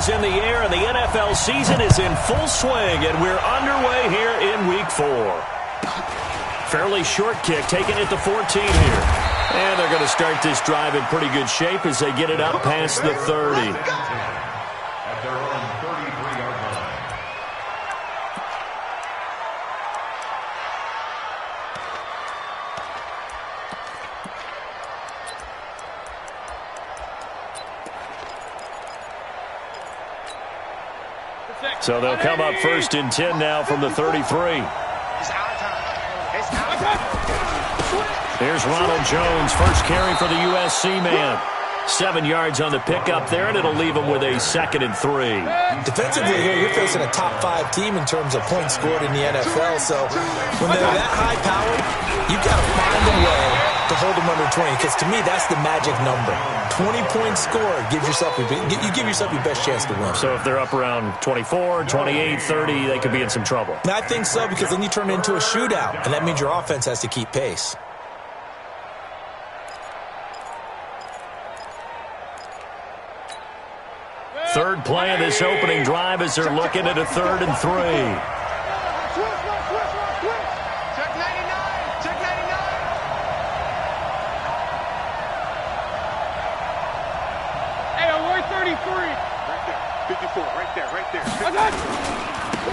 is in the air, and the NFL season is in full swing, and we're underway here in Week 4. Fairly short kick, taken at the 14 here. And they're going to start this drive in pretty good shape as they get it up past the 30. At their own 33-yard line. So they'll come up first and 10 now from the 33. Here's Ronald Jones, first carry for the USC man. 7 yards on the pickup there, and it'll leave him with a 2nd and 3. Defensively here, you're facing a top-5 team in terms of points scored in the NFL. So when they're that high-powered, you've got to find a way to hold them under 20. Because to me, that's the magic number. 20 points scored gives yourself you give yourself your best chance to win. So if they're up around 24, 28, 30, they could be in some trouble. I think so, because then you turn it into a shootout, and that means your offense has to keep pace. Third play of this opening drive as they're looking at a 3rd and 3. Check 99. Check 99. Hey, we're 33. Right there. 54. Right there. Right there.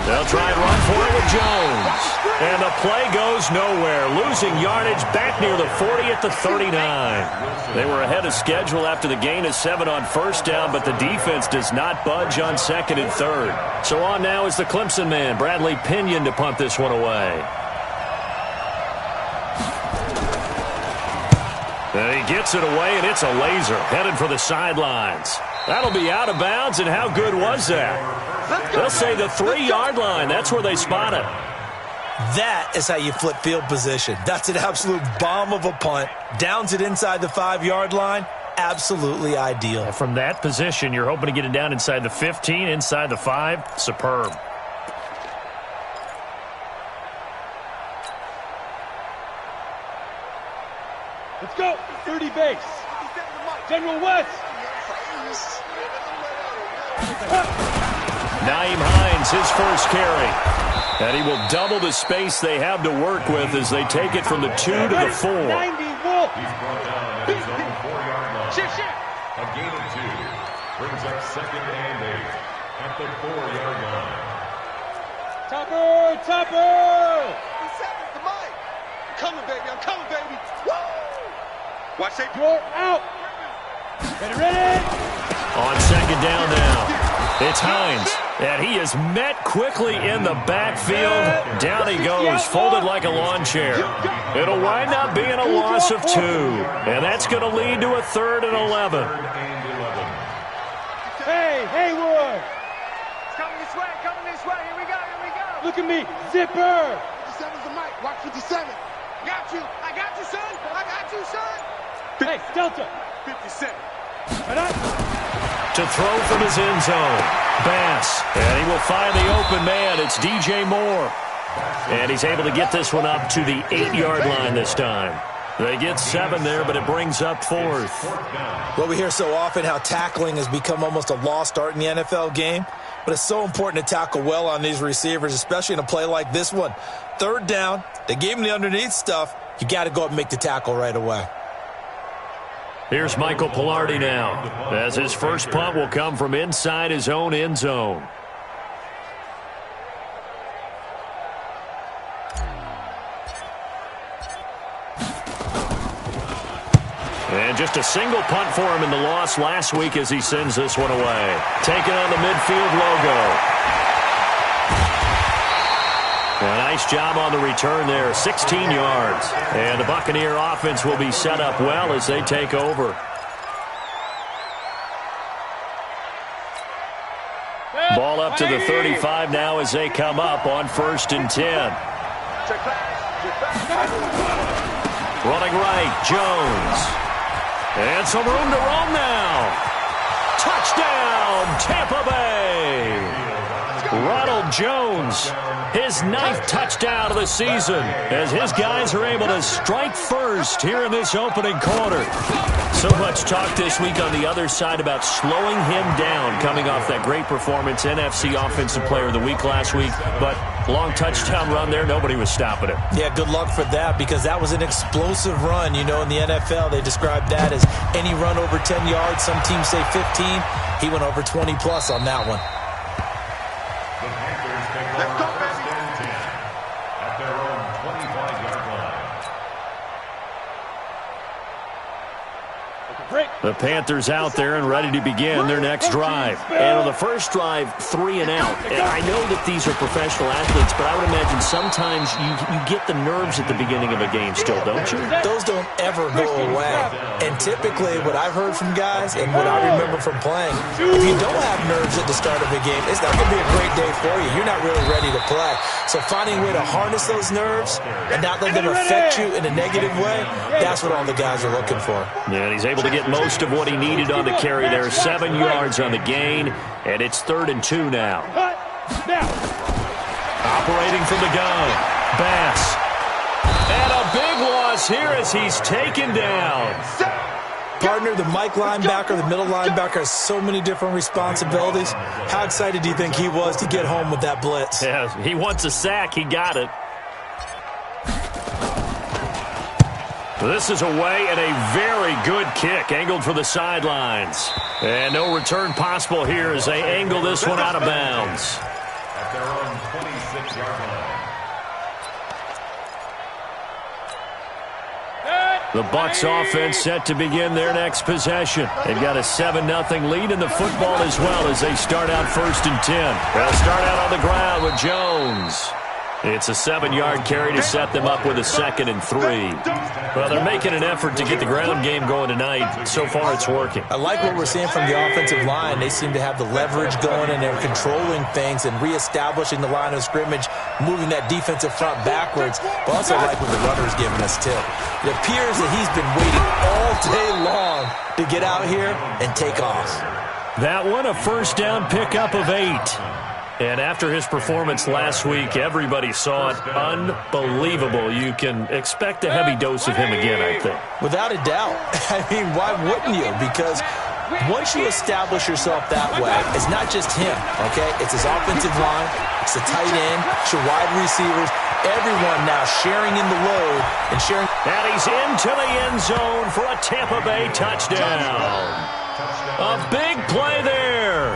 They'll try and run for it with Jones. And the play goes nowhere. Losing yardage back near the 40 at the 39. They were ahead of schedule after the gain of 7 on first down, but the defense does not budge on 2nd and 3rd. So on now is the Clemson man, Bradley Pinion, to punt this one away. And he gets it away, and it's a laser headed for the sidelines. That'll be out of bounds, and how good was that? They'll say the 3-yard line. That's where they spot it. That is how you flip field position. That's an absolute bomb of a punt. Downs it inside the 5-yard line. Absolutely ideal. And from that position, you're hoping to get it down inside the 15, inside the 5. Superb. Let's go. 30 base. General West. Nyheim Hines, his first carry. And he will double the space they have to work with as they take it from the 2 to the 4. 90, He's brought down at his own 4-yard line. A gain of 2. Brings up 2nd and 8 at the 4-yard line. Topper! Topper! The mic. I'm coming, baby. I'm coming, baby. Woo! Watch that. You're out. Ready? On 2nd down now. It's Hines, and he is met quickly in the backfield. Down he goes, folded like a lawn chair. It'll wind up being a loss of 2, and that's going to lead to a 3rd and 11. Hey, Haywood! It's coming this way, here we go, Look at me, zipper! 57's the mic, watch 57. I got you, son! Hey, Delta! 57. To throw from his end zone, Bass, and he will find the open man. It's DJ Moore, and he's able to get this one up to the 8-yard line this time. They get 7 there, but it brings up 4th. Well, we hear so often how tackling has become almost a lost art in the NFL game, but it's so important to tackle well on these receivers, especially in a play like this one. 3rd down, they gave him the underneath stuff. You got to go up and make the tackle right away. Here's Michael Pilardi now, as his first punt will come from inside his own end zone. And just a single punt for him in the loss last week as he sends this one away. Taking on the midfield logo. A nice job on the return there, 16 yards. And the Buccaneer offense will be set up well as they take over. Ball up to the 35 now as they come up on 1st and 10. Running right, Jones. And some room to roam now. Touchdown, Tampa Bay. Ronald Daniel Jones, his 9th touchdown of the season, as his guys are able to strike first here in this opening quarter. So much talk this week on the other side about slowing him down, coming off that great performance, NFC Offensive Player of the Week last week, but long touchdown run there, nobody was stopping it. Yeah, good luck for that, because that was an explosive run. You know, in the NFL, they describe that as any run over 10 yards. Some teams say 15. He went over 20-plus on that one. The Panthers take over first and 10 at their own 25-yard line. The Panthers out there and ready to begin their next drive. And on the first drive, 3 and out. And I know that these are professional athletes, but I would imagine sometimes you get the nerves at the beginning of a game still, don't you? Those don't ever go away. And typically what I've heard from guys and what I remember from playing, if you don't have nerves at the start of a game, it's not going to be a great day for you. You're not really ready to play. So finding a way to harness those nerves and not let them affect you in a negative way, that's what all the guys are looking for. Yeah, and he's able to get most of what he needed on the carry there. 7 yards on the gain, and it's 3rd and 2 now. Operating from the gun, Bass. And a big loss here as he's taken down. Partner, the Mike linebacker, the middle linebacker has so many different responsibilities. How excited do you think he was to get home with that blitz? Yeah, he wants a sack. He got it. This is away and a very good kick, angled for the sidelines. And no return possible here as they angle this one out of bounds. At their own 26-yard line. The Bucs offense set to begin their next possession. They've got a 7-0 lead in the football as well as they start out 1st and 10. They'll start out on the ground with Jones. It's a 7-yard carry to set them up with a 2nd and 3. Well, they're making an effort to get the ground game going tonight. So far, it's working. I like what we're seeing from the offensive line. They seem to have the leverage going, and they're controlling things and reestablishing the line of scrimmage, moving that defensive front backwards. But also like what the runner's giving us, too. It appears that he's been waiting all day long to get out here and take off. That one, a first down pickup of 8. And after his performance last week, everybody saw it. Unbelievable. You can expect a heavy dose of him again, I think. Without a doubt. I mean, why wouldn't you? Because once you establish yourself that way, it's not just him, okay? It's his offensive line. It's the tight end. It's your wide receivers. Everyone now sharing in the load and sharing. And he's into the end zone for a Tampa Bay touchdown. A big play there.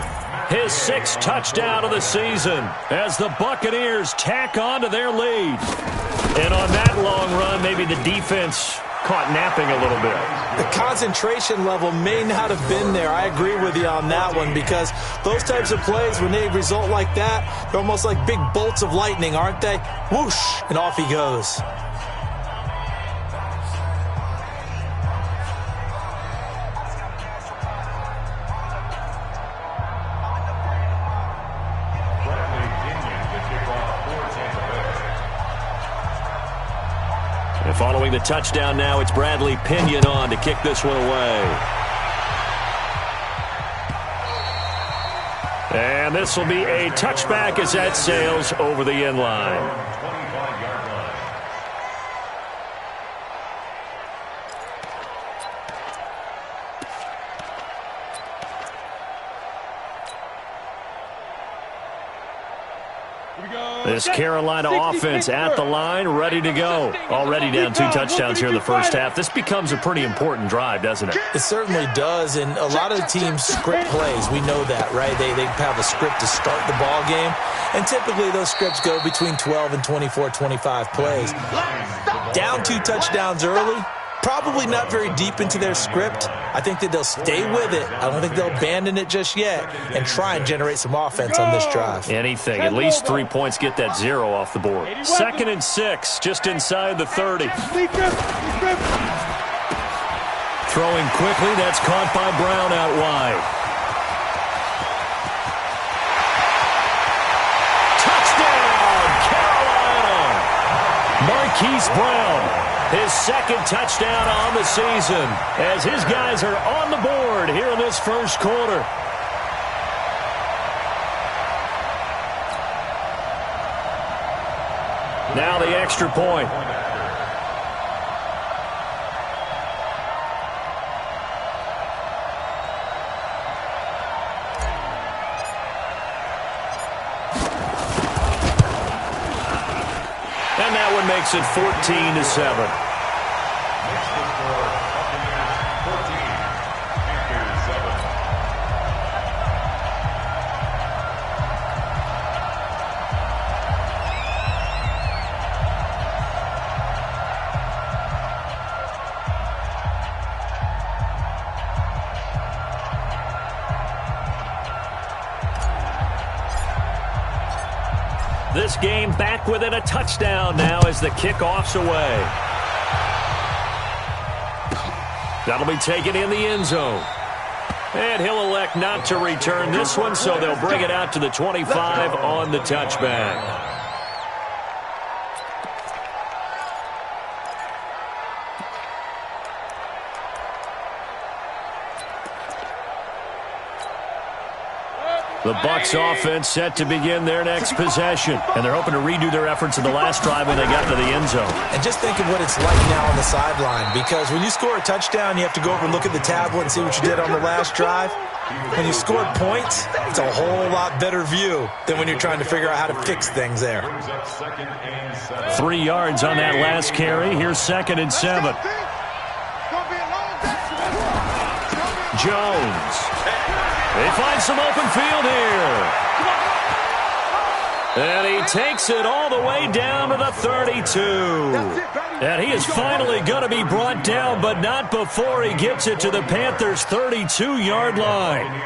His 6th touchdown of the season as the Buccaneers tack on to their lead. And on that long run, maybe the defense caught napping a little bit. The concentration level may not have been there. I agree with you on that one, because those types of plays, when they result like that, they're almost like big bolts of lightning, aren't they? Whoosh, and off he goes. And following the touchdown now, it's Bradley Pinion on to kick this one away. And this will be a touchback as that sails over the end line. This Carolina offense at the line, ready to go. Already down 2 touchdowns here in the first half. This becomes a pretty important drive, doesn't it? It certainly does, and a lot of the teams script plays. We know that, right? They have a script to start the ball game, and typically those scripts go between 12 and 24, 25 plays. Down 2 touchdowns early, probably not very deep into their script. I think that they'll stay with it. I don't think they'll abandon it just yet and try and generate some offense on this drive. Anything. At least 3 points, get that 0 off the board. 2nd and 6, just inside the 30. Throwing quickly, that's caught by Brown out wide. Touchdown, Carolina! Marquise Brown. His 2nd touchdown on the season as his guys are on the board here in this first quarter. Now the extra point. And that one makes it 14-7. This game back within a touchdown now as the kickoff's away. That'll be taken in the end zone. And he'll elect not to return this one, so they'll bring it out to the 25 on the touchback. The Bucs offense set to begin their next possession. And they're hoping to redo their efforts in the last drive when they got to the end zone. And just think of what it's like now on the sideline, because when you score a touchdown, you have to go over and look at the tablet and see what you did on the last drive. When you scored points, it's a whole lot better view than when you're trying to figure out how to fix things there. 3 yards on that last carry. Here's 2nd and 7. Jones. They find some open field here. And he takes it all the way down to the 32. And he is finally going to be brought down, but not before he gets it to the Panthers' 32-yard line.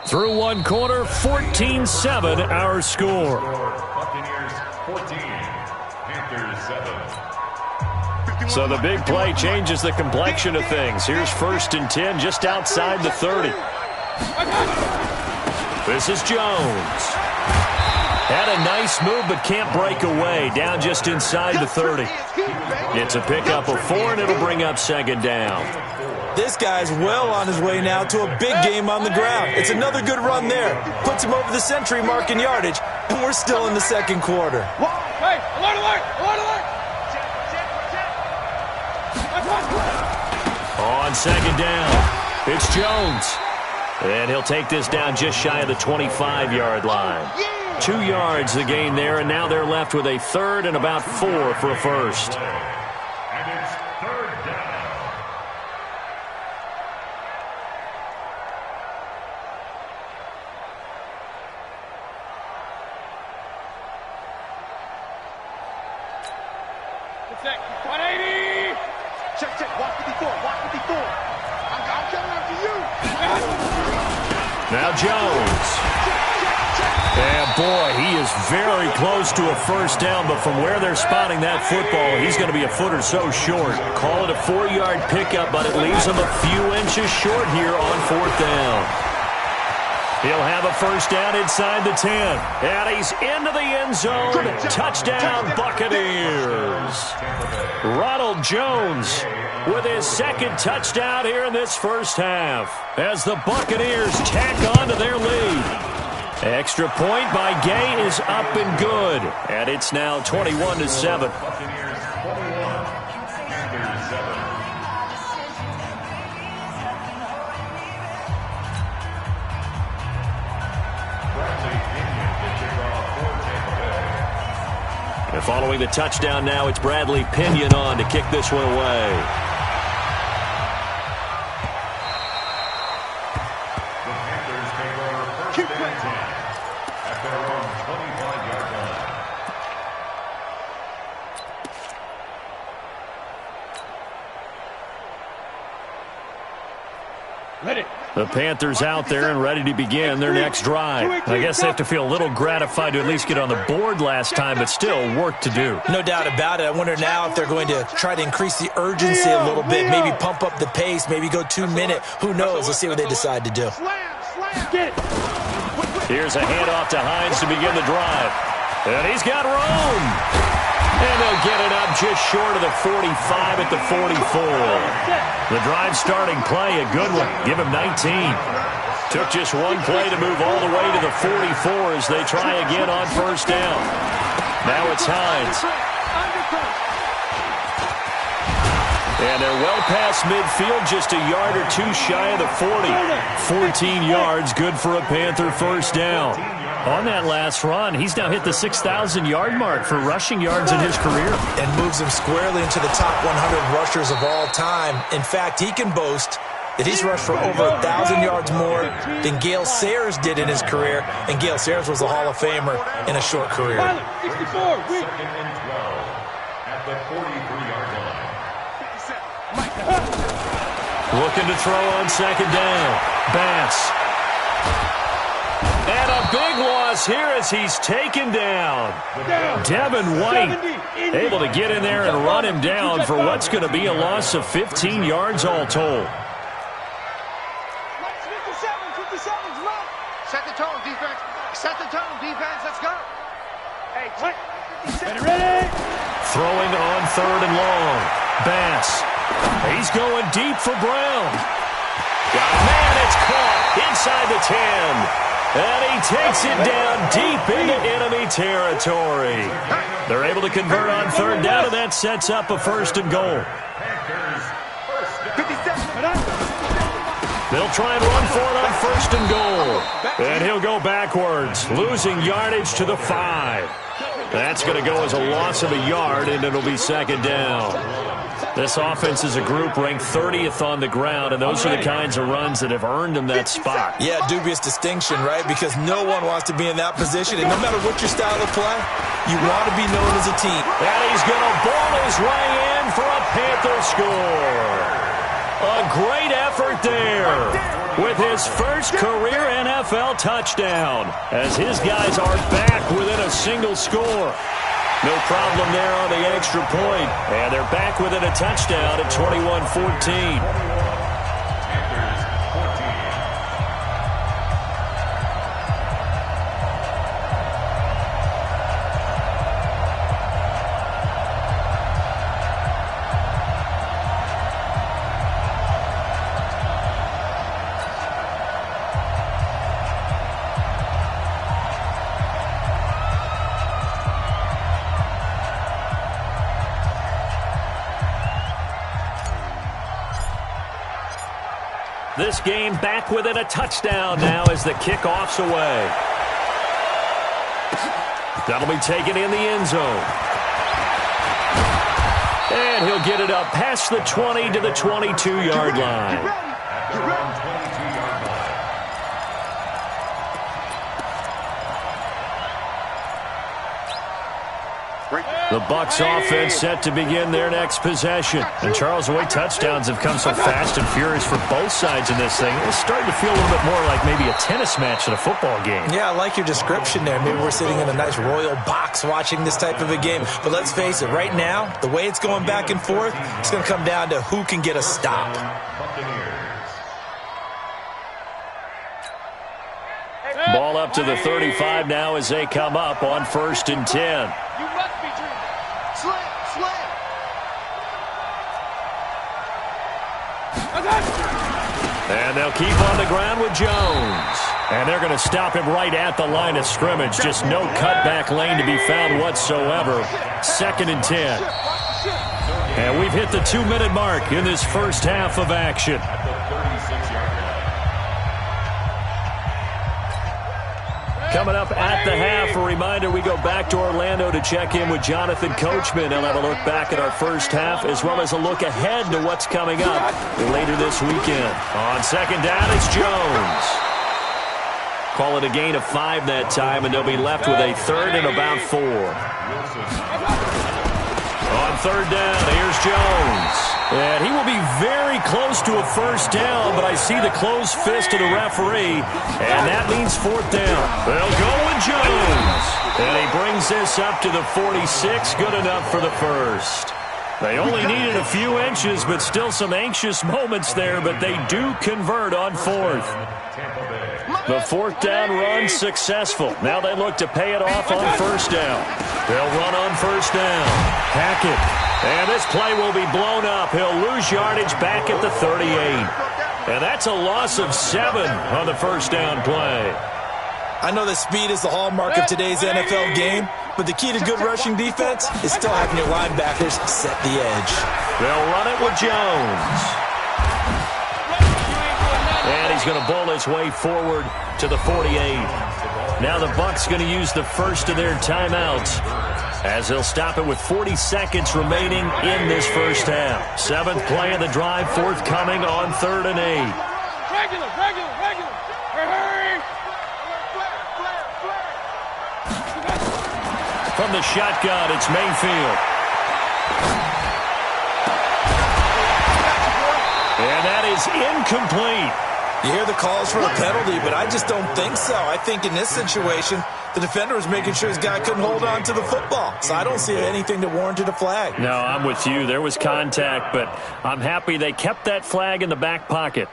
Through one quarter, 14-7 our score. Buccaneers 14, Panthers 7. So the big play changes the complexion of things. Here's 1st and 10 just outside the 30. This is Jones. Had a nice move but can't break away. Down just inside the 30. It's a pickup of 4 and it'll bring up 2nd down. This guy's well on his way now to a big game on the ground. It's another good run there. Puts him over the century mark in yardage, and we're still in the 2nd quarter. Hey, alert, alert, alert, alert. On 2nd down, it's Jones. And he'll take this down just shy of the 25-yard line. 2 yards the gain there, and now they're left with a 3rd and about 4 for a first. And it's 3rd down. Check, 180. Check, check, walk 54, walk 54. I'm coming after you. Now Jones. And boy, he is very close to a first down, but from where they're spotting that football, he's going to be a foot or so short. Call it a 4-yard pickup, but it leaves him a few inches short here on 4th down. He'll have a first down inside the 10. And he's into the end zone. Touchdown, Buccaneers. Ronald Jones with his 2nd touchdown here in this first half as the Buccaneers tack on to their lead. Extra point by Gay is up and good. And it's now 21-7. Buccaneers 21, Panthers 7. And following the touchdown now, it's Bradley Pinion on to kick this one away. The Panthers take over 1st and 10 at their own 25-yard line. Ready. The Panthers out there and ready to begin their next drive. I guess they have to feel a little gratified to at least get on the board last time, but still work to do. No doubt about it. I wonder now if they're going to try to increase the urgency a little bit, maybe pump up the pace, maybe go 2-minute. Who knows? Let's see what they decide to do. Here's a handoff to Hines to begin the drive. And he's got room. And they'll get it up just short of the 45 at the 44. The drive starting play, a good one. Give him 19. Took just one play to move all the way to the 44 as they try again on first down. Now it's Hines. And they're well past midfield, just a yard or two shy of the 40. 14 yards, good for a Panther first down. On that last run, he's now hit the 6,000-yard mark for rushing yards in his career. And moves him squarely into the top 100 rushers of all time. In fact, he can boast that he's rushed for over 1,000 yards more than Gale Sayers did in his career. And Gale Sayers was a Hall of Famer in a short career. 2nd and 12 at the 43-yard line. Looking to throw on second down. Bass. And a big loss here as he's taken down. Devin White able to get in there and run him down for what's going to be a loss of 15 yards all told. 57, run. Set the tone, defense. Set the tone, defense. Let's go. Hey, ready? Throwing on 3rd and long. Bass. He's going deep for Brown. Man, it's caught inside the 10. And he takes it down deep into enemy territory. They're able to convert on 3rd down, and that sets up a 1st and goal. They'll try and run for it on 1st and goal. And he'll go backwards, losing yardage to the 5. That's going to go as a loss of a yard, and it'll be 2nd down. This offense is a group ranked 30th on the ground, and those are the kinds of runs that have earned them that spot. Yeah, dubious distinction, right? Because no one wants to be in that position, and no matter what your style of play, you want to be known as a team. And he's going to ball his way in for a Panther score. A great effort there with his first career NFL touchdown as his guys are back within a single score. No problem there on the extra point. And they're back within a touchdown at 21-14. This game back within a touchdown now as the kickoff's away. That'll be taken in the end zone. And he'll get it up past the 20 to the 22-yard line. The Bucs offense set to begin their next possession. And Charles, the way touchdowns have come so fast and furious for both sides in this thing, it's starting to feel a little bit more like maybe a tennis match at a football game. Yeah, I like your description there. Maybe we're sitting in a nice royal box watching this type of a game. But let's face it, right now, the way it's going back and forth, it's going to come down to who can get a stop. Ball up to the 35 now as they come up on 1st and 10. You must be dreaming. Slam. And they'll keep on the ground with Jones. And they're going to stop him right at the line of scrimmage. Just no cutback lane to be found whatsoever. 2nd and 10. And we've hit the 2-minute mark in this first half of action. Coming up at the half, a reminder, we go back to Orlando to check in with Jonathan Coachman. He'll have a look back at our first half as well as a look ahead to what's coming up later this weekend. On 2nd down, it's Jones. Call it a gain of 5 that time, and they'll be left with a 3rd and about 4. On 3rd down, here's Jones. And he will be very close to a first down, but I see the closed fist of the referee, and that means 4th down. They'll go with Jones. And he brings this up to the 46, good enough for the first. They only needed a few inches, but still some anxious moments there, but they do convert on fourth. The fourth down run successful. Now they look to pay it off on first down. They'll run on first down. Hackett. And this play will be blown up. He'll lose yardage back at the 38. And that's a loss of 7 on the first down play. I know that speed is the hallmark of today's NFL game, but the key to good rushing defense is still having your linebackers set the edge. They'll run it with Jones. And he's going to bowl his way forward to the 48. Now the Bucs going to use the first of their timeouts as they'll stop it with 40 seconds remaining in this first half. 7th play of the drive forthcoming on 3rd and 8. Regular. Hurry. From the shotgun, it's Mayfield. And that is incomplete. You hear the calls for a penalty, but I just don't think so. I think in this situation, the defender was making sure his guy couldn't hold on to the football. So I don't see anything that warranted a flag. No, I'm with you. There was contact, but I'm happy they kept that flag in the back pocket.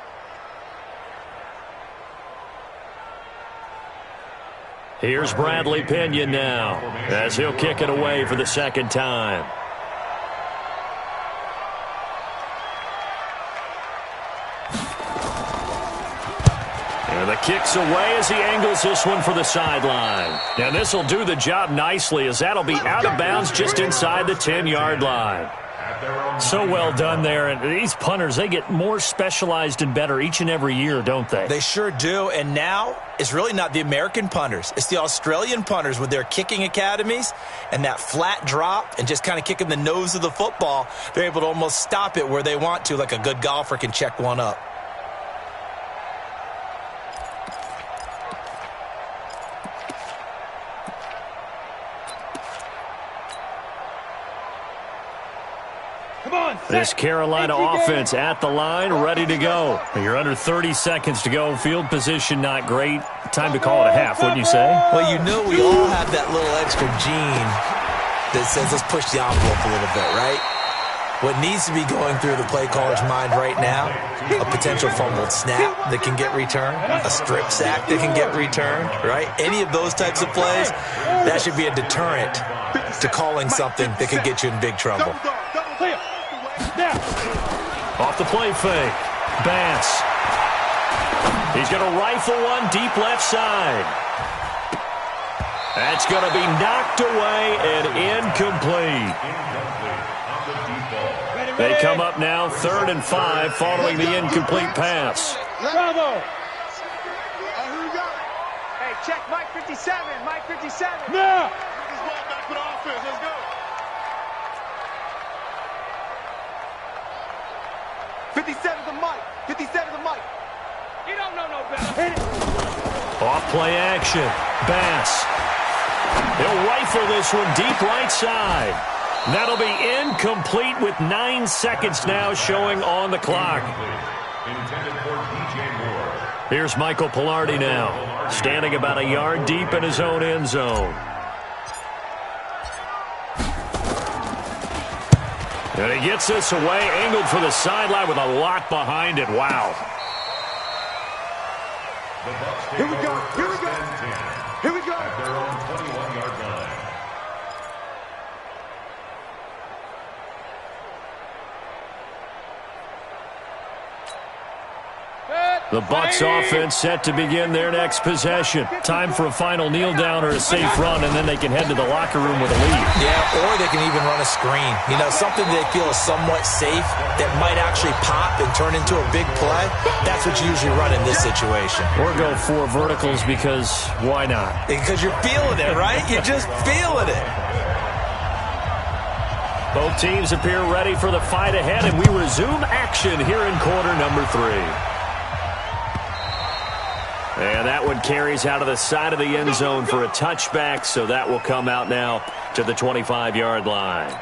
Here's Bradley Pinion now as he'll kick it away for the second time. And the kick's away as he angles this one for the sideline. And this will do the job nicely as that'll be out of bounds just inside the 10-yard line. So well done there. And these punters, they get more specialized and better each and every year, don't they? They sure do. And now it's really not the American punters. It's the Australian punters with their kicking academies and that flat drop and just kind of kicking the nose of the football. They're able to almost stop it where they want to, like a good golfer can check one up. This Carolina offense at the line, ready to go. You're under 30 seconds to go. Field position not great. Time to call it a half, wouldn't you say? Well, you know we all have that little extra gene that says let's push the envelope a little bit, right? What needs to be going through the play caller's mind right now, a potential fumbled snap that can get returned, a strip sack that can get returned, right? Any of those types of plays, that should be a deterrent to calling something that could get you in big trouble. Off the play fake. Bass. He's going to rifle one deep left side. That's going to be knocked away and incomplete. They come up now 3rd and 5 following the incomplete pass. Bravo. Hey, check Mike 57. Mike 57. Now. Let's go. 57 to Mike. 57 to Mike. He don't know no better. Hit it. Off play action. Bass. He'll rifle this one deep right side. That'll be incomplete with 9 seconds now showing on the clock. Here's Michael Pilardi now, standing about a yard deep in his own end zone. And he gets this away, angled for the sideline with a lot behind it. Wow. Here we go. Here we go. Here we go. At their own 21-yard line. The Bucs offense set to begin their next possession. Time for a final kneel down or a safe run, and then they can head to the locker room with a lead. Yeah, or they can even run a screen. You know, something they feel is somewhat safe that might actually pop and turn into a big play. That's what you usually run in this situation. Or go 4 verticals because why not? Because you're feeling it, right? You're just feeling it. Both teams appear ready for the fight ahead, and we resume action here in quarter number 3. And that one carries out of the side of the end zone for a touchback, so that will come out now to the 25-yard line.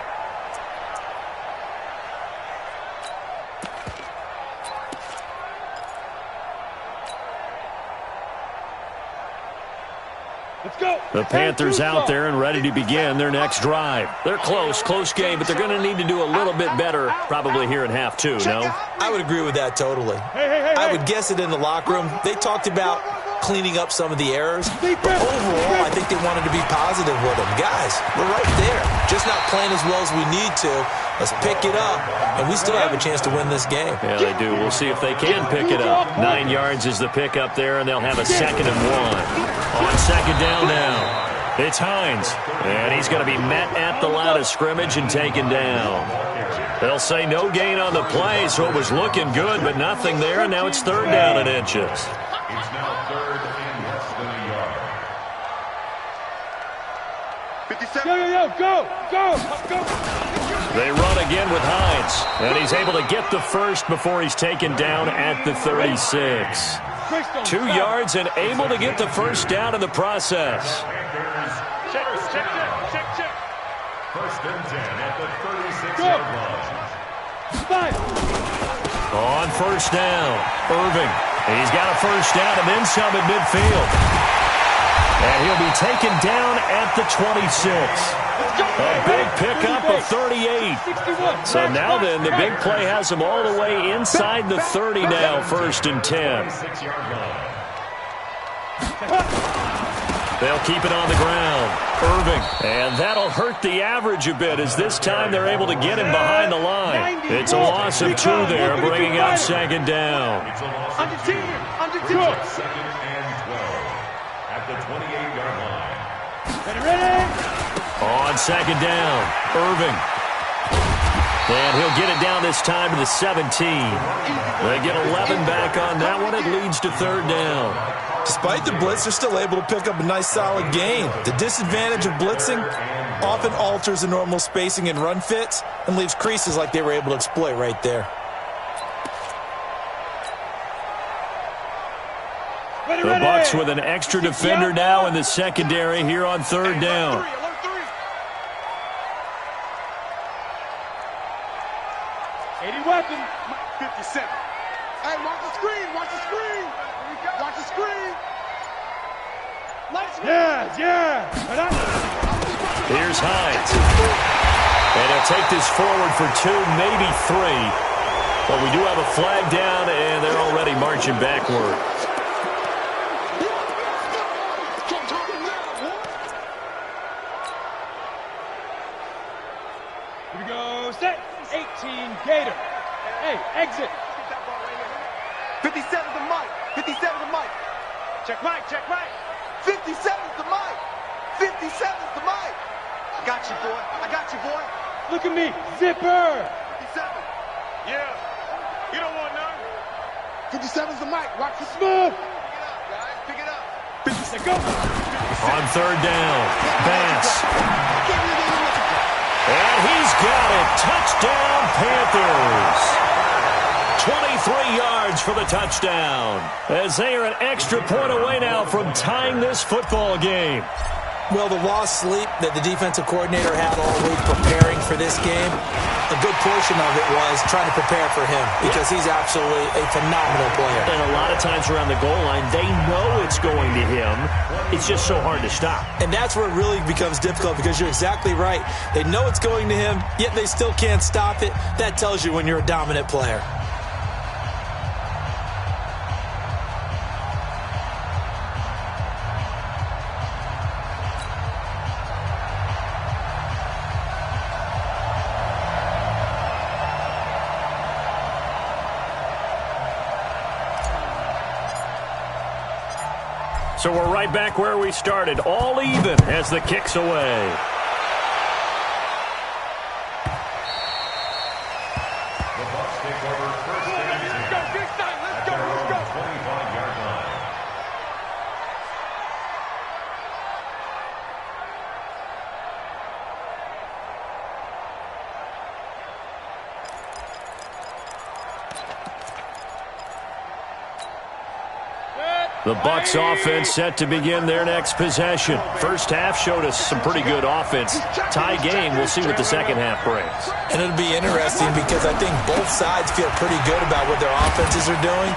Let's go. The Panthers out there and ready to begin their next drive. They're close game, but they're going to need to do a little bit better probably here in half two, no? I would agree with that totally. I would guess it in the locker room. They talked about cleaning up some of the errors, but overall, I think they wanted to be positive with them. Guys, we're right there, just not playing as well as we need to. Let's pick it up, and we still have a chance to win this game. Yeah, they do. We'll see if they can pick it up. 9 yards is the pickup there, and they'll have a 2nd and 1. On 2nd down now, it's Hines, and he's going to be met at the line of scrimmage and taken down. They'll say no gain on the play, so it was looking good, but nothing there, and now it's 3rd down and inches. It's now 3rd and less than a yard. 57. Go. They run again with Hines, and he's able to get the first before he's taken down at the 36. 2 yards and able to get the first down in the process. Check. 1st and 10 at the 36-yard line. On 1st down, Irving. He's got a first down and then some at midfield. And he'll be taken down at the 26. A big pickup of 38. So now then, the big play has him all the way inside the 30 now, 1st and 10. They'll keep it on the ground. Irving. And that'll hurt the average a bit as this time they're able to get him behind the line. It's a loss of 2 there, bringing up 2nd down. Under 2. 2nd and 12 at the 28-yard line. Ready? On 2nd down, Irving. And he'll get it down this time to the 17. They get 11 back on that one. It leads to 3rd down. Despite the blitz, they're still able to pick up a nice, solid gain. The disadvantage of blitzing often alters the normal spacing and run fits and leaves creases like they were able to exploit right there. The Bucs with an extra defender now in the secondary here on 3rd down. 80 weapon. 57. Hey, watch the screen. Watch the screen. Watch the screen. Yeah. Here's Hines. And he'll take this forward for 2, maybe 3. But we do have a flag down, and they're already marching backward. Here we go. Set. 18 Gator. Hey, exit. 57's the mic. 57's the mic. Check mic. 57's the mic. 57's the mic. I got you, boy. Look at me. Zipper. 57. Yeah. You don't want none. 57's the mic. Watch the smooth. Pick it up, guys. 57, go. On 3rd down, Vance. And he's got it. Touchdown, Panthers. 23 yards for the touchdown, as they are an extra point away now from tying this football game. Well, the lost sleep that the defensive coordinator had all week preparing for this game, a good portion of it was trying to prepare for him because he's absolutely a phenomenal player. And a lot of times around the goal line, they know it's going to him. It's just so hard to stop. And that's where it really becomes difficult because you're exactly right. They know it's going to him, yet they still can't stop it. That tells you when you're a dominant player. So we're right back where we started, all even as the kick's away. The Bucs take over 1st and 10. Let's go. At their own 25-yard line. The Bucs offense set to begin their next possession. First half showed us some pretty good offense. Tie game, we'll see what the second half brings. And it'll be interesting because I think both sides feel pretty good about what their offenses are doing.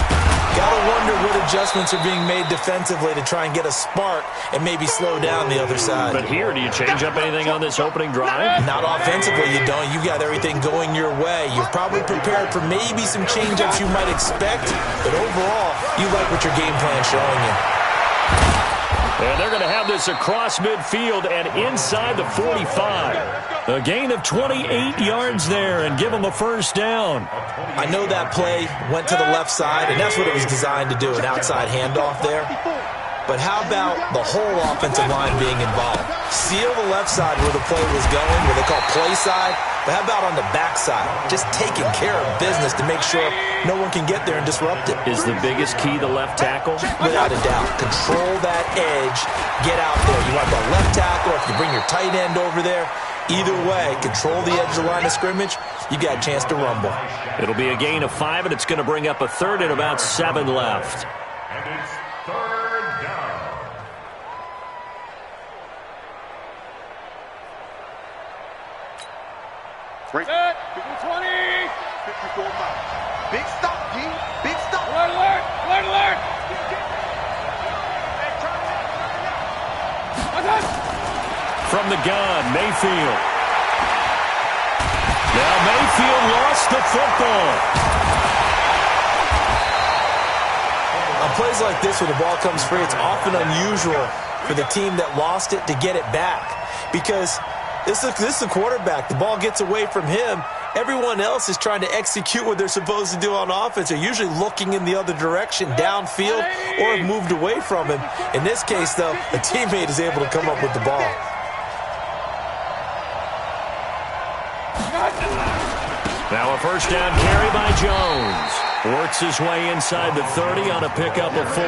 Gotta wonder what adjustments are being made defensively to try and get a spark and maybe slow down the other side. But here, do you change up anything on this opening drive? Not offensively, you don't. You got everything going your way. You're probably prepared for maybe some change-ups you might expect, but overall, you like what your game plan's showing you. And they're going to have this across midfield and inside the 45. A gain of 28 yards there and give them a first down. I know that play went to the left side, and that's what it was designed to do, an outside handoff there. But how about the whole offensive line being involved? Seal the left side where the play was going, what they call play side. But how about on the back side? Just taking care of business to make sure no one can get there and disrupt it. Is the biggest key the left tackle? Without a doubt. Control that edge. Get out there. You want the left tackle, if you bring your tight end over there. Either way, control the edge of the line of scrimmage. You got a chance to rumble. It'll be a gain of 5, and it's going to bring up a third and about 7 left. And it's third down. Set. 20. 54 miles. Big stop, G. Big stop. Alert, alert. Alert, alert. From the gun, Mayfield. Now Mayfield lost the football. On plays like this where the ball comes free, it's often unusual for the team that lost it to get it back. Because this is a quarterback. The ball gets away from him. Everyone else is trying to execute what they're supposed to do on offense. They're usually looking in the other direction, downfield, or have moved away from him. In this case, though, a teammate is able to come up with the ball. Now a first down carry by Jones. Works his way inside the 30 on a pickup of 4.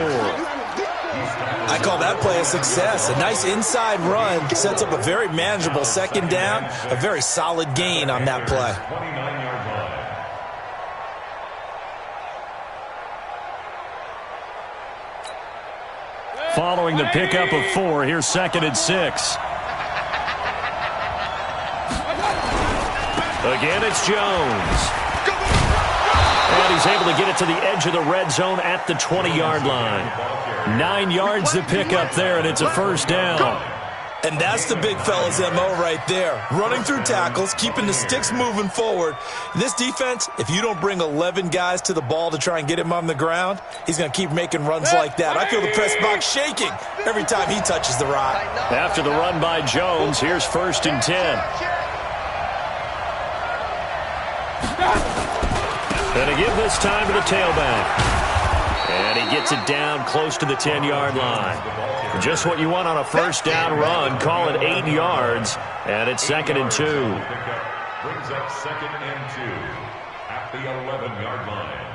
I call that play a success. A nice inside run sets up a very manageable second down, a very solid gain on that play. 29-yard line. Following the pickup of 4, here's 2nd and 6. Again, it's Jones. And he's able to get it to the edge of the red zone at the 20-yard line. 9 yards to pick up there, and it's a first down. And that's the big fella's MO right there. Running through tackles, keeping the sticks moving forward. This defense, if you don't bring 11 guys to the ball to try and get him on the ground, he's going to keep making runs like that. I feel the press box shaking every time he touches the rock. After the run by Jones, here's 1st and 10. And to give this time to the tailback. And he gets it down close to the 10-yard line. Just what you want on a first down run. Call it 8 yards. And it's 2nd and 2. Brings up 2nd and 2 at the 11-yard line.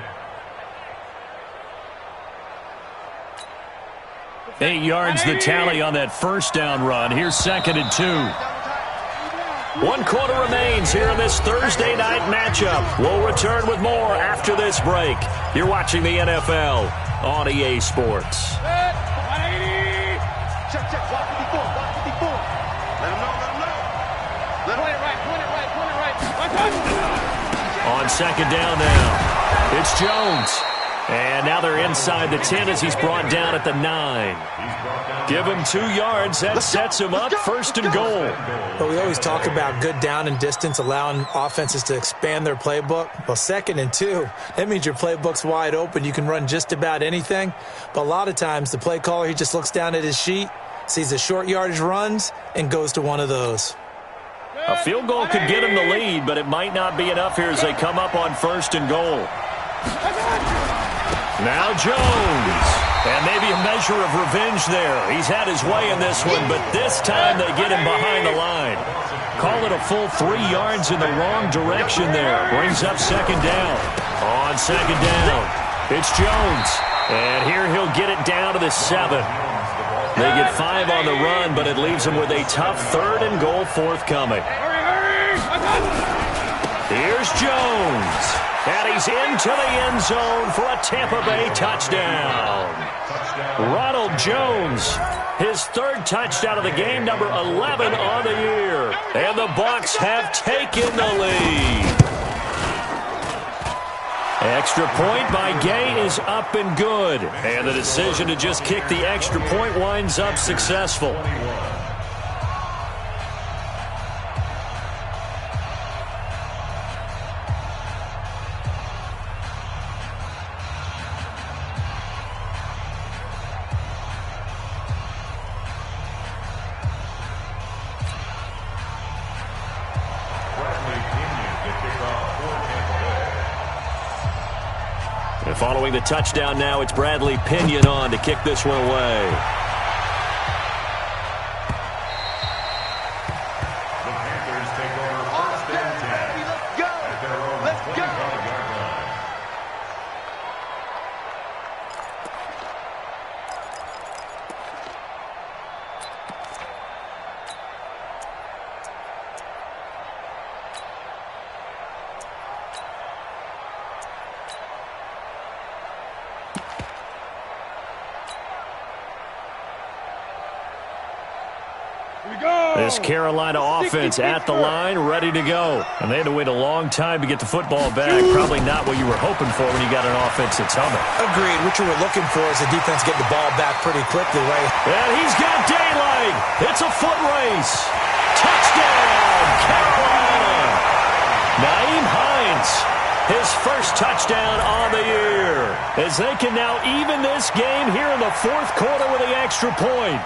8 yards the tally on that first down run. Here's 2nd and 2. 1 quarter remains here in this Thursday night matchup. We'll return with more after this break. You're watching the NFL on EA Sports. Check, check. Block 54. Block 54. Let him know. Let him know. Let him right. On 2nd down now, it's Jones. And now they're inside the 10 as he's brought down at the 9. Give him 2 yards. That sets him up 1st and goal. But we always talk about good down and distance, allowing offenses to expand their playbook. Well, 2nd and 2, that means your playbook's wide open. You can run just about anything. But a lot of times the play caller, he just looks down at his sheet, sees the short yardage runs, and goes to one of those. A field goal could get him the lead, but it might not be enough here as they come up on 1st and goal. Now Jones. And maybe a measure of revenge there. He's had his way in this one, but this time they get him behind the line. Call it a full 3 yards in the wrong direction there. Brings up 2nd down. On 2nd down, it's Jones. And here he'll get it down to the 7. They get 5 on the run, but it leaves them with a tough 3rd and goal forthcoming. Here's Jones. And he's into the end zone for a Tampa Bay touchdown. Ronald Jones, his third touchdown of the game, number 11 on the year. And the Bucs have taken the lead. Extra point by Gay is up and good. And the decision to just kick the extra point winds up successful. And following the touchdown now, it's Bradley Pinion on to kick this one away. The Panthers take over first and 10. Let's go! At their own 25-yard line. This Carolina offense at the line, ready to go. And they had to wait a long time to get the football back. Probably not what you were hoping for when you got an offense that's humming. Agreed. What you were looking for is the defense getting the ball back pretty quickly, right? And he's got daylight. It's a foot race. Touchdown, Carolina. Naeem Hines, his first touchdown on the year. As they can now even this game here in the fourth quarter with the extra point.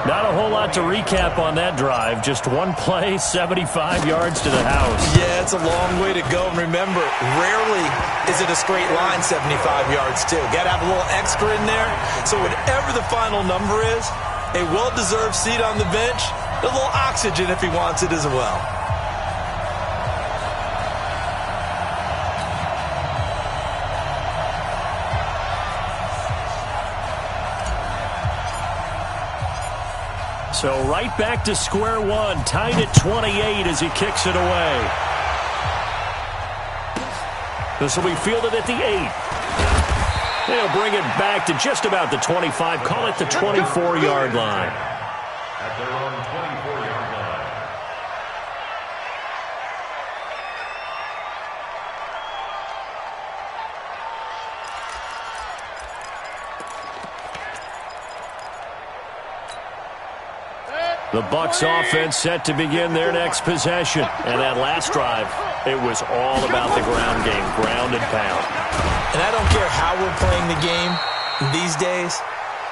Not a whole lot to recap on that drive. Just one play, 75 yards to the house. Yeah, it's a long way to go. And remember, rarely is it a straight line 75 yards, too. Got to have a little extra in there. So whatever the final number is, a well-deserved seat on the bench, a little oxygen if he wants it as well. So right back to square one, tied at 28 as he kicks it away. This will be fielded at the 8. They'll bring it back to just about the 25, call it the 24-yard line. At their own 24-yard line. The Bucs offense set to begin their next possession. And that last drive, it was all about the ground game, ground and pound. And I don't care how we're playing the game these days,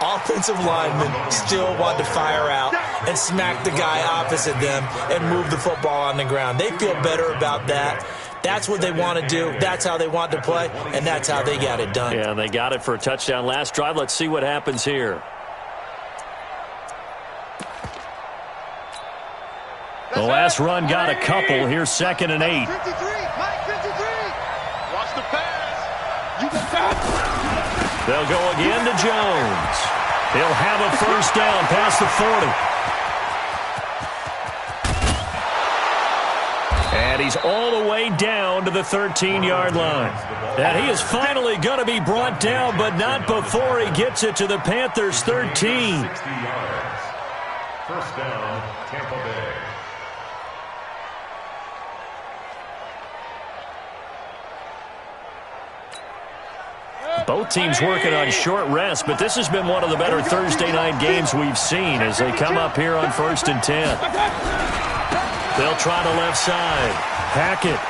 offensive linemen still want to fire out and smack the guy opposite them and move the football on the ground. They feel better about that. That's what they want to do. That's how they want to play, and that's how they got it done. Yeah, they got it for a touchdown last drive. Let's see what happens here. The last run got a couple. Here's 2nd and 8. 53, Mike 53. Watch the pass. You got They'll go again to Jones. He'll have a first down past the 40. And he's all the way down to the 13-yard line. And he is finally going to be brought down, but not before he gets it to the Panthers' 13. 60 yards. First down, Tampa Bay. Both teams working on short rest, but this has been one of the better Thursday night games we've seen as they come up here on 1st and 10. They'll try the left side. Hackett.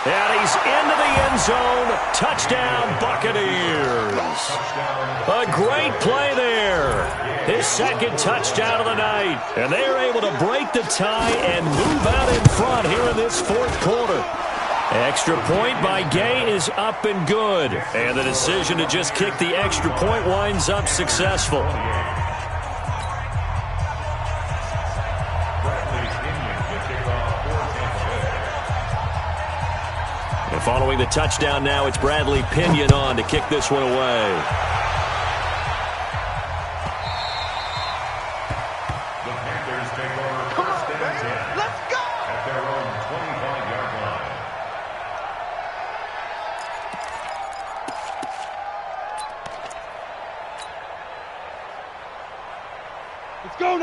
And he's into the end zone. Touchdown, Buccaneers. A great play there. His second touchdown of the night. And they are able to break the tie and move out in front here in this fourth quarter. Extra point by Gay is up and good. And the decision to just kick the extra point winds up successful. And following the touchdown now, it's Bradley Pinion on to kick this one away. The Panthers take over first and 10. Let's go! At their own 25-yard line.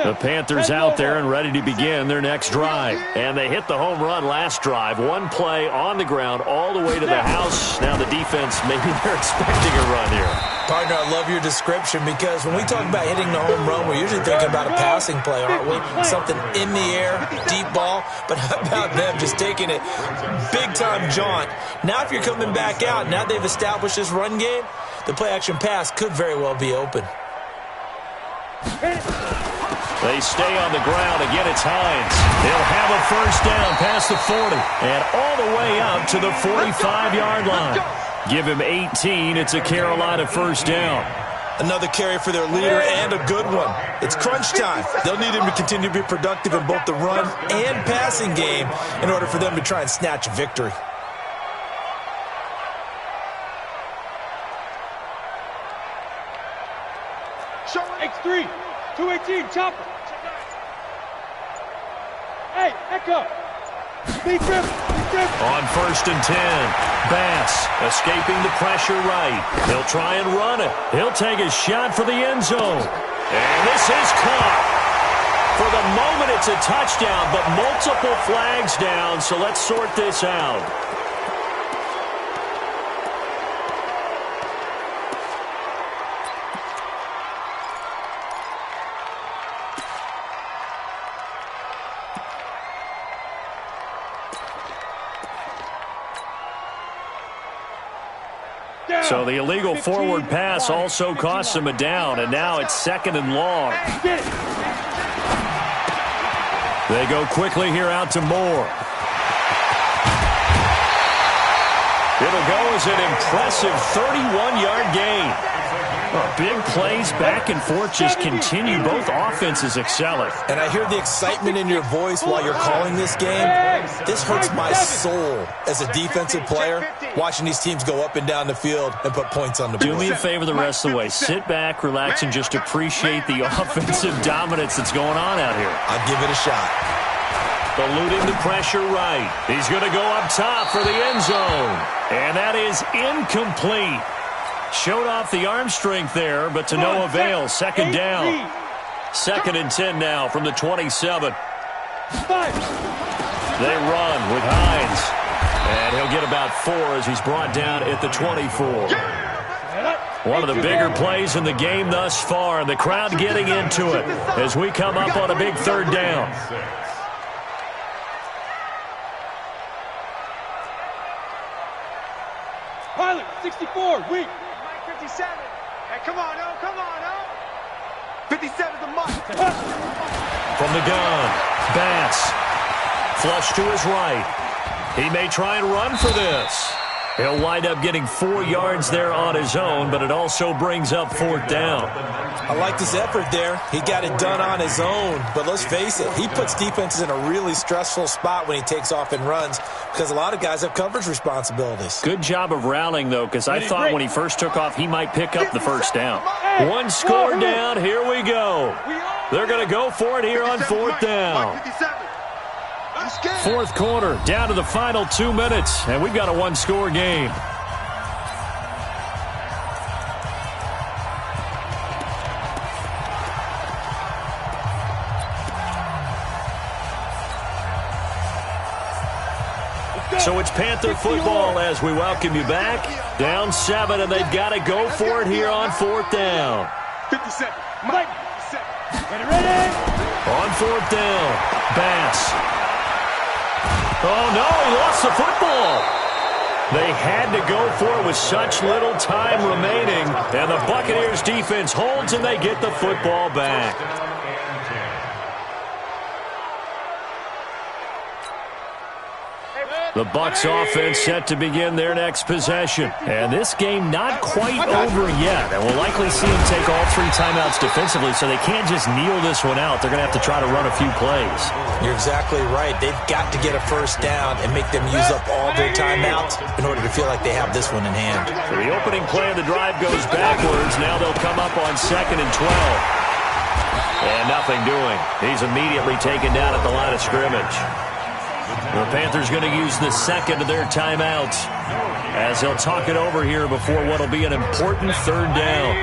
The Panthers out there and ready to begin their next drive. And they hit the home run last drive. One play on the ground all the way to the house. Now the defense, maybe they're expecting a run here. Partner, I love your description because when we talk about hitting the home run, we're usually thinking about a passing play, aren't we? Something in the air, deep ball. But how about them just taking it big-time jaunt? Now if you're coming back out, now they've established this run game, the play-action pass could very well be open. They stay on the ground. Again, it's Hines. He'll have a first down past the 40 and all the way up to the 45-yard line. Give him 18. It's a Carolina first down. Another carry for their leader and a good one. It's crunch time. They'll need him to continue to be productive in both the run and passing game in order for them to try and snatch a victory. X3, 218, chopper. Hey, Echo. Be trip. On first and 10, Bass escaping the pressure right. He'll try and run it. He'll take a shot for the end zone. And this is caught. For the moment, it's a touchdown, but multiple flags down, so let's sort this out. So the illegal forward pass also costs him a down, and now it's second and long. They go quickly here out to Moore. It'll go as an impressive 31-yard gain. Big plays back and forth just continue. Both offenses excelling. And I hear the excitement in your voice while you're calling this game. This hurts my soul as a defensive player, watching these teams go up and down the field and put points on the board. Do me a favor the rest of the way. Sit back, relax, and just appreciate the offensive dominance that's going on out here. I'll give it a shot. Eluding the pressure right. He's going to go up top for the end zone. And that is incomplete. Showed off the arm strength there, but to no avail. Second down. Second and 10 now from the 27. They run with Hines. And he'll get about 4 as he's brought down at the 24. One of the bigger plays in the game thus far. And the crowd getting into it as we come up on a big third down. Pilot, 64, weak. 57. Hey, come on, oh, come on, oh. 57's the mark. From the gun, Bass. Flush to his right. He may try and run for this. He'll wind up getting 4 yards there on his own, but it also brings up fourth down. I like his effort there. He got it done on his own, but let's face it, he puts defenses in a really stressful spot when he takes off and runs because a lot of guys have coverage responsibilities. Good job of rallying, though, because I thought when he first took off, he might pick up the first down. One score down. Here we go. They're going to go for it here on fourth down. Fourth quarter, down to the final 2 minutes, and we've got a one-score game. So it's Panther football as we welcome you back. Down 7, and they've got to go for it here on fourth down. 57. Mike. Ready? On fourth down, Bass. Oh, no, he lost the football. They had to go for it with such little time remaining, and the Buccaneers defense holds, and they get the football back. The Bucs offense set to begin their next possession. And this game not quite over yet. And we'll likely see them take all 3 timeouts defensively, so they can't just kneel this one out. They're going to have to try to run a few plays. You're exactly right. They've got to get a first down and make them use up all their timeouts in order to feel like they have this one in hand. So the opening play of the drive goes backwards. Now they'll come up on 2nd and 12. And nothing doing. He's immediately taken down at the line of scrimmage. The Panthers going to use the second of their timeouts as they'll talk it over here before what will be an important third down.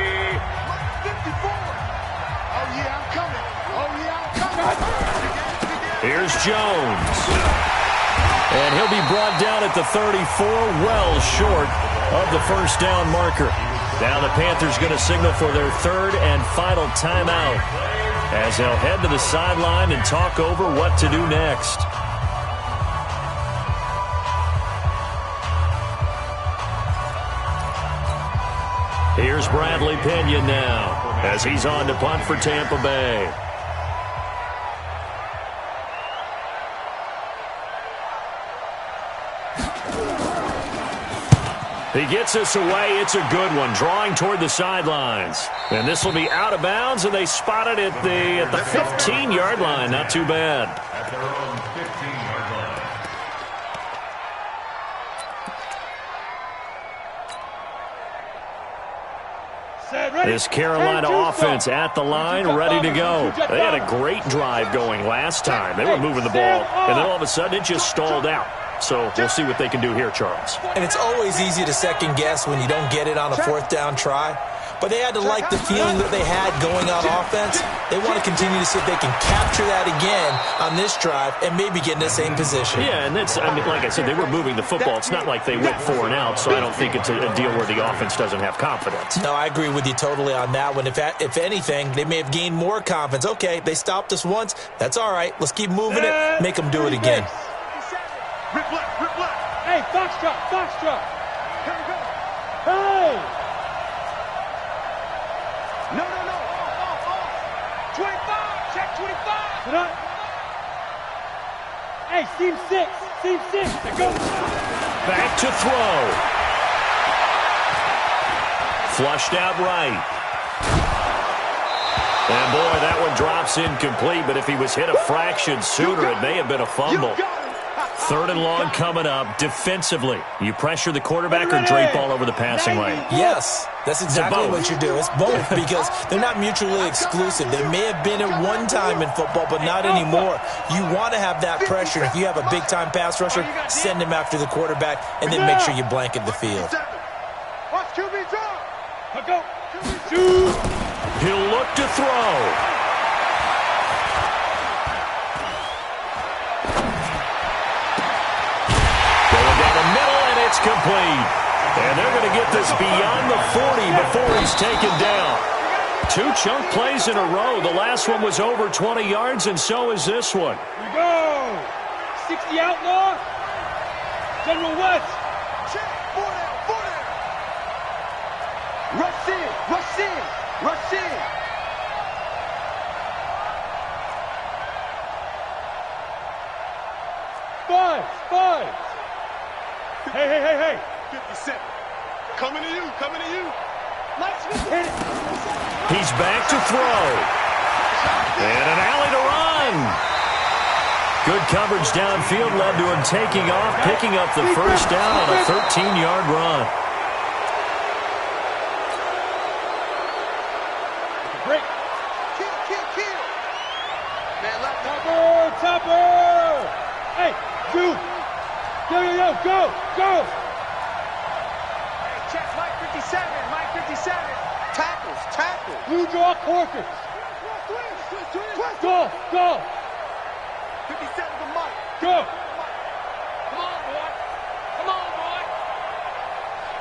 Jones. And he'll be brought down at the 34, well short of the first down marker. Now the Panthers going to signal for their third and final timeout as they'll head to the sideline and talk over what to do next. Here's Bradley Pinion now as he's on to punt for Tampa Bay. He gets us away. It's a good one, drawing toward the sidelines. And this will be out of bounds, and they spot it at the 15-yard line. Not too bad. At their own 15-yard line. This Carolina offense at the line, ready to go. They had a great drive going last time. They were moving the ball, and then all of a sudden it just stalled out. So we'll see what they can do here, Charles. And it's always easy to second guess when you don't get it on a fourth down try. But they had to like the feeling that they had going on offense. They want to continue to see if they can capture that again on this drive and maybe get in the same position. Yeah, and that's, I mean, like I said, they were moving the football. It's not like they went 4 and out, so I don't think it's a deal where the offense doesn't have confidence. No, I agree with you totally on that one. If anything, they may have gained more confidence. Okay, they stopped us once. That's all right. Let's keep moving it. Make them do it again. Rip left, rip left. Hey, foxtrot, foxtrot. Here we go. Hey! No. 25, check 25. Good on. Hey, seam 6. There goes. Back to throw. Flushed out right. And boy, that one drops incomplete, but if he was hit a fraction sooner, it may have been a fumble. Third and long coming up. Defensively, you pressure the quarterback or drape all over the passing lane? Yes, that's exactly what you do. It's both because they're not mutually exclusive. They may have been at one time in football, but not anymore. You want to have that pressure. If you have a big-time pass rusher, send him after the quarterback, and then make sure you blanket the field. Watch QB draw. Go. He'll look to throw. It's complete. And they're going to get this beyond the 40 before he's taken down. 2 chunk plays in a row. The last one was over 20 yards, and so is this one. Here we go. 60 outlaw. General West. Check. 4 down. Rush in. Five. Hey. 57. Coming to you. Hit it. He's back to throw. And an alley to run. Good coverage downfield led to him taking off, picking up the first down on a 13-yard run. Break. Kill. Man, Topper. Hey, dude. Go. Hey, check Mike 57. Tackles. Blue draw Corkers. Twist. Go. 57 to Mike. Go. Come on, boy.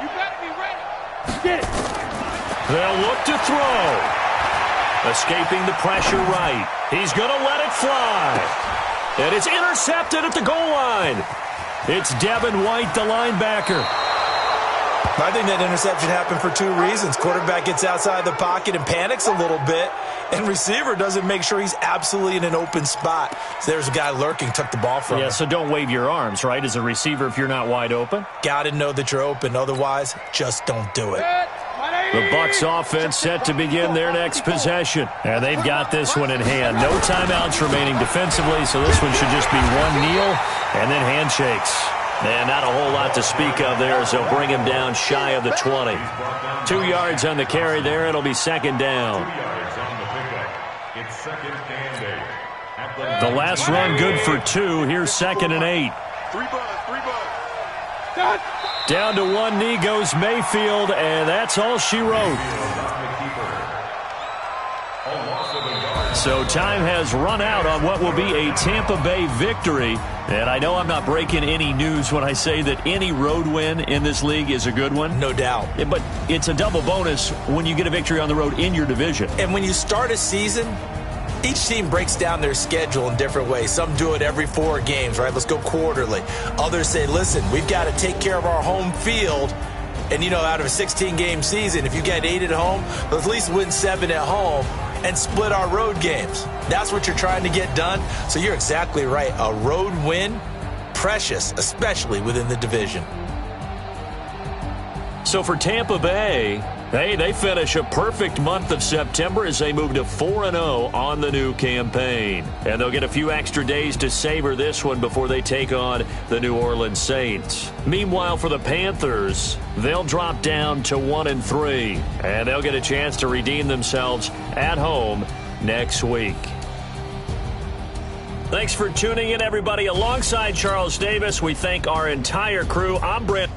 You better be ready. Get it. They'll look to throw. Escaping the pressure right. He's going to let it fly. And it's intercepted at the goal line. It's Devin White, the linebacker. I think that interception happened for 2 reasons. Quarterback gets outside the pocket and panics a little bit, and receiver doesn't make sure he's absolutely in an open spot. So there's a guy lurking, took the ball from him. Yeah, so don't wave your arms, right, as a receiver if you're not wide open? Got to know that you're open. Otherwise, just don't do it. The Bucs offense set to begin their next possession. And they've got this one in hand. No timeouts remaining defensively, so this one should just be one kneel and then handshakes. And not a whole lot to speak of there as they'll bring him down shy of the 20. 2 yards on the carry there. It'll be second down. 2 yards on the pickup. It's second and 8. The last run good for 2. Here's second and 8. 3 buzz. Down to one knee goes Mayfield, and that's all she wrote. A loss of a yard. So time has run out on what will be a Tampa Bay victory. And I know I'm not breaking any news when I say that any road win in this league is a good one. No doubt. Yeah, but it's a double bonus when you get a victory on the road in your division. And when you start a season, each team breaks down their schedule in different ways. Some do it every 4 games, right? Let's go quarterly. Others say, listen, we've got to take care of our home field. And, out of a 16-game season, if you get 8 at home, let's at least win 7 at home and split our road games. That's what you're trying to get done. So you're exactly right. A road win, precious, especially within the division. So for Tampa Bay, hey, they finish a perfect month of September as they move to 4-0 on the new campaign. And they'll get a few extra days to savor this one before they take on the New Orleans Saints. Meanwhile, for the Panthers, they'll drop down to 1-3. And they'll get a chance to redeem themselves at home next week. Thanks for tuning in, everybody. Alongside Charles Davis, we thank our entire crew. I'm Brent.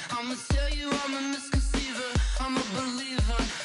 I'ma tell you I'm a misconceiver, I'm a believer.